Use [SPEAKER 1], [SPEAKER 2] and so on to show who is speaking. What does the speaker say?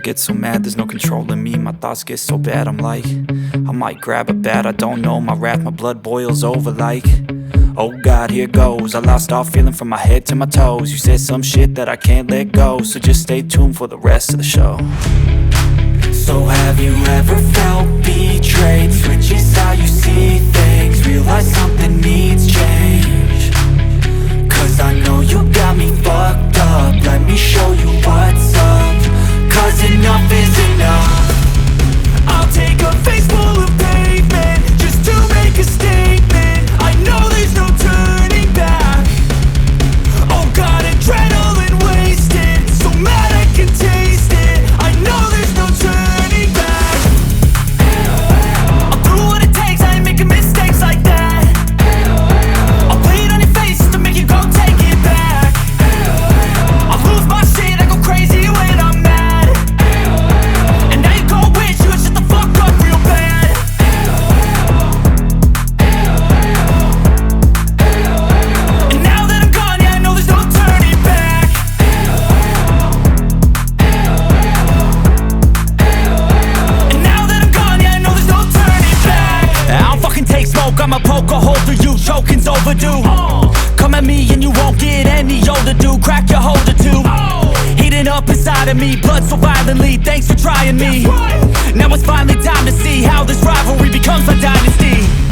[SPEAKER 1] get so mad, there's no controlling me. My thoughts get so bad, I'm like, I might grab a bat, I don't know. My wrath, my blood boils over like, oh God, here goes. I lost all feeling from my head to my toes. You said some shit that I can't let go, so just stay tuned for the rest of the show. So have you ever felt betrayed? Switches how you see things, realize something needs change. Cause I know you got me fucked up, let me show you what's up. Cause enough is enough. I'll take a face full of pavement just to make a statement. I know there's no turning back. Oh God, adrenaline wasted, so mad I can taste it. I know there's no turning back. I'll do what it takes, I ain't making mistakes like that. I'll play it on your face just to make you go take it back. I'll lose my shit, I go crazy when I'm mad. And now you go wish you would shut the fuck up real bad. And now that I'm gone, yeah, I know there's no turning back. And now that I'm gone, yeah, I know there's no turning back. I don't fucking take smoke, I'ma poke a hole through you, choking's overdue. Come at me and you won't get any older, dude. Crack your holder too. Heating up inside of me, blood so violently. Thanks for trying me. Now it's finally time to see how this rivalry becomes a dynasty.